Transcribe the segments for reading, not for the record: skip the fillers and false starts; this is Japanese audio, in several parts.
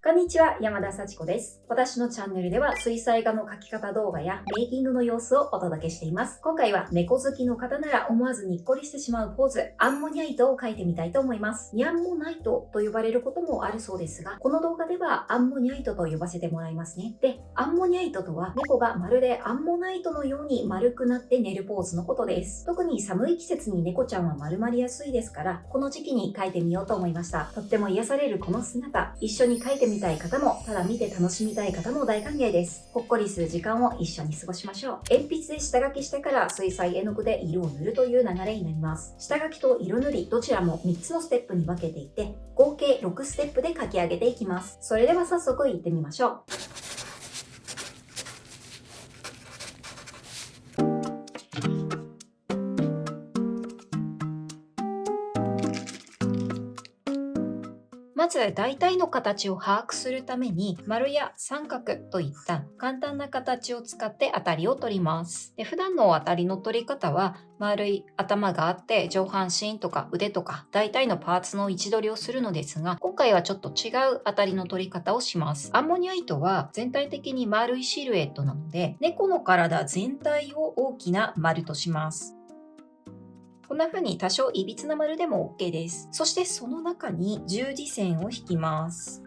こんにちは、山田幸子です。私のチャンネルでは水彩画の描き方動画やメイキングの様子をお届けしています。今回は猫好きの方なら思わずにっこりしてしまうポーズ、アンモニャイトを描いてみたいと思います。ニャンモナイトと呼ばれることもあるそうですが、この動画ではアンモニャイトと呼ばせてもらいますね。で、アンモニャイトとは猫がまるでアンモナイトのように丸くなって寝るポーズのことです。特に寒い季節に猫ちゃんは丸まりやすいですから、この時期に描いてみようと思いました。とっても癒されるこの姿、一緒に描いてみたい方も、ただ見て楽しみたい方も大歓迎です。ほっこりする時間を一緒に過ごしましょう。鉛筆で下書きしてから水彩絵の具で色を塗るという流れになります。下書きと色塗りどちらも3つのステップに分けていて、合計6ステップで描き上げていきます。それでは早速行ってみましょう。まず大体の形を把握するために丸や三角といった簡単な形を使って当たりを取ります。で、普段の当たりの取り方は丸い頭があって上半身とか腕とか大体のパーツの位置取りをするのですが、今回はちょっと違う当たりの取り方をします。アンモニャイトは全体的に丸いシルエットなので、猫の体全体を大きな丸とします。こんな風に多少いびつな丸でも OK です。そしてその中に十字線を引きます。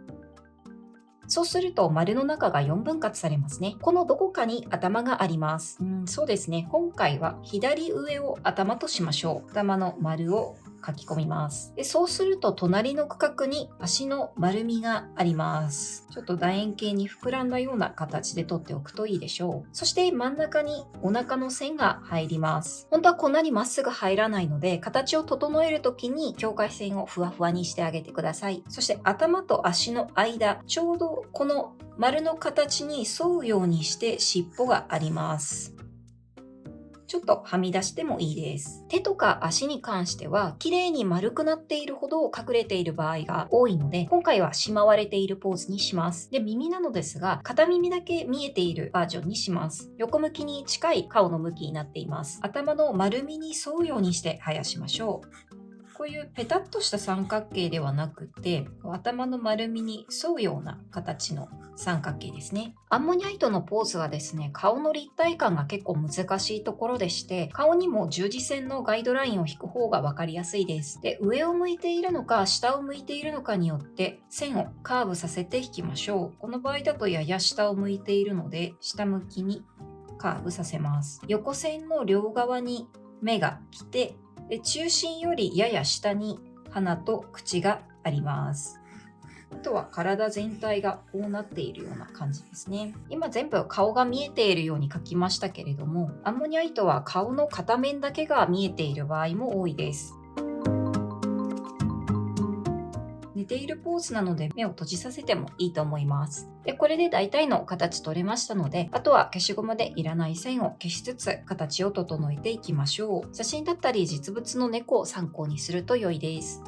そうすると丸の中が4分割されますね。このどこかに頭があります。そうですね。今回は左上を頭としましょう。頭の丸を書き込みます。で、そうすると隣の区画に足の丸みがあります。ちょっと楕円形に膨らんだような形で取っておくといいでしょう。そして真ん中にお腹の線が入ります。本当はこんなにまっすぐ入らないので、形を整えるときに境界線をふわふわにしてあげてください。そして頭と足の間、ちょうどこの丸の形に沿うようにして尻尾があります。ちょっとはみ出してもいいです。手とか足に関しては、綺麗に丸くなっているほど隠れている場合が多いので、今回はしまわれているポーズにします。で、耳なのですが、片耳だけ見えているバージョンにします。横向きに近い顔の向きになっています。頭の丸みに沿うようにして生やしましょう。こういうペタッとした三角形ではなくて、頭の丸みに沿うような形の三角形ですね。アンモニャイトのポーズはですね、顔の立体感が結構難しいところでして、顔にも十字線のガイドラインを引く方が分かりやすいです。で、上を向いているのか下を向いているのかによって線をカーブさせて引きましょう。この場合だとやや下を向いているので、下向きにカーブさせます。横線の両側に目が来て、中心よりやや下に鼻と口があります。あとは体全体がこうなっているような感じですね。今全部顔が見えているように描きましたけれども、アンモニャイトは顔の片面だけが見えている場合も多いです。寝ているポーズなので目を閉じさせてもいいと思います。で、これで大体の形取れましたので、あとは消しゴムでいらない線を消しつつ形を整えていきましょう。写真だったり実物の猫を参考にすると良いです。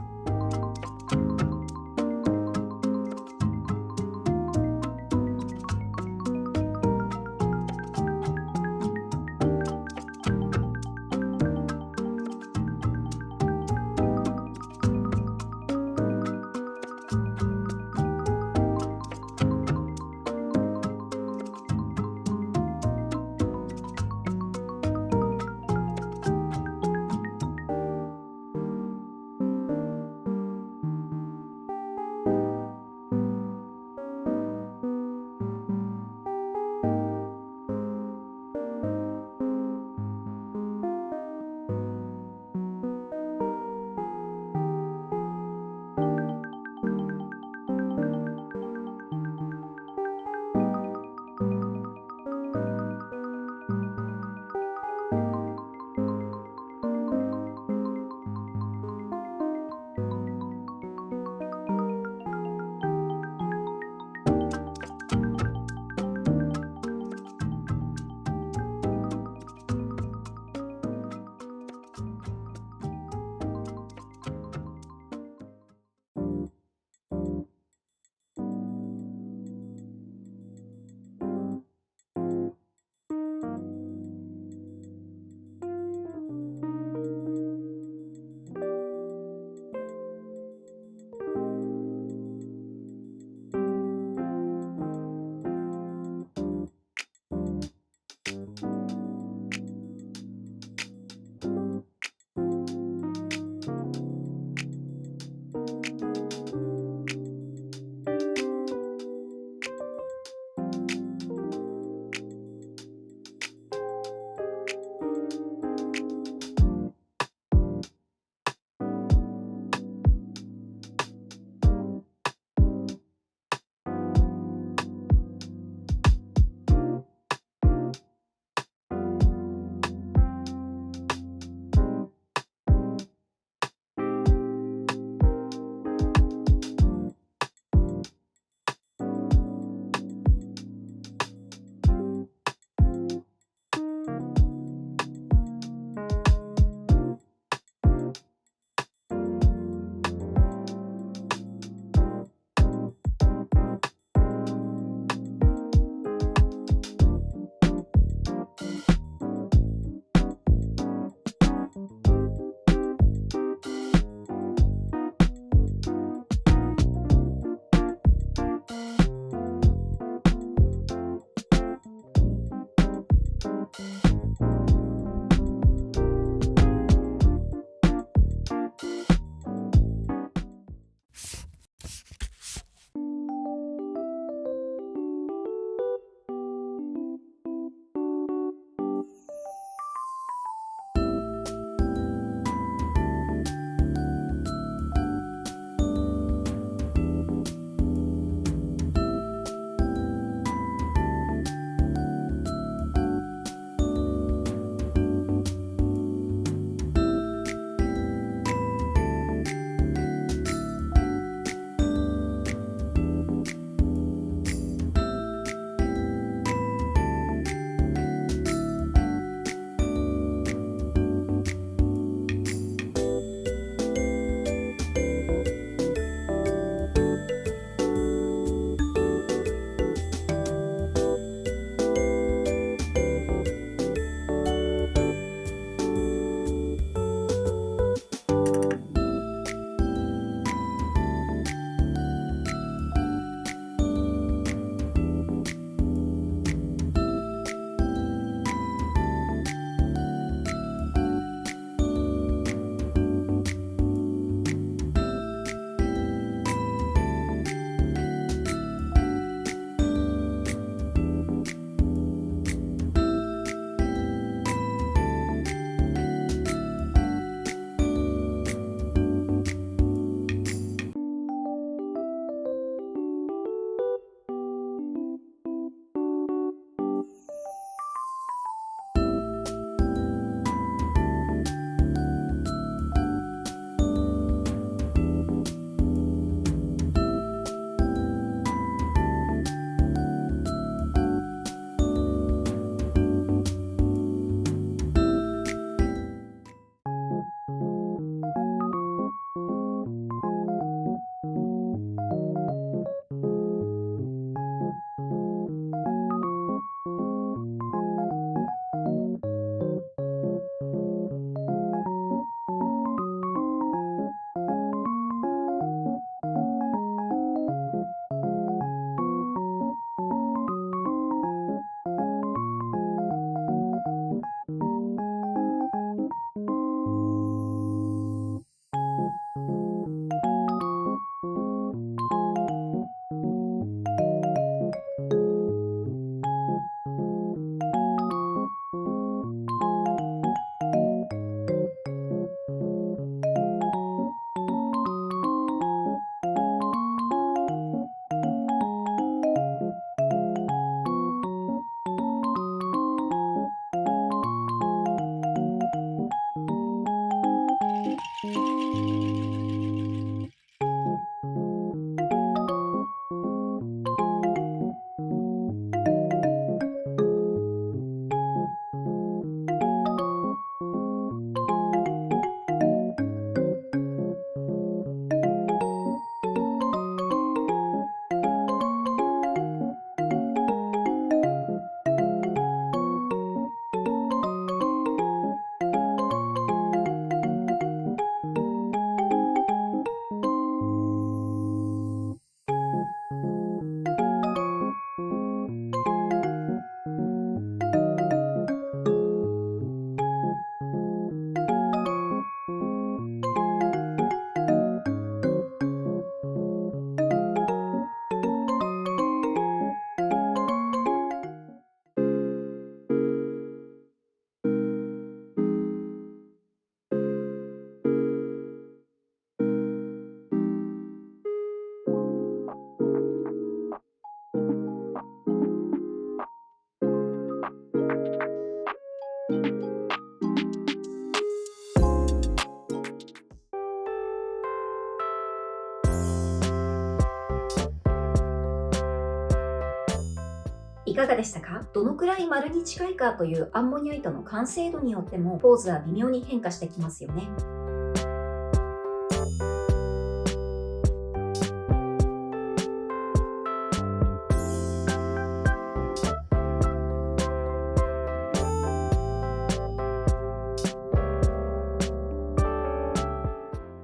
いかがでしたか？どのくらい丸に近いかというアンモニャイトの完成度によってもポーズは微妙に変化してきますよね。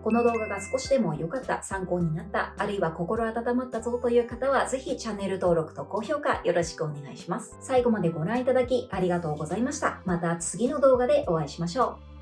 この動画が少しでも良かった、参考になった、あるいは心温まったぞという方は、ぜひチャンネル登録と高評価よろしくお願いします。最後までご覧いただきありがとうございました。また次の動画でお会いしましょう。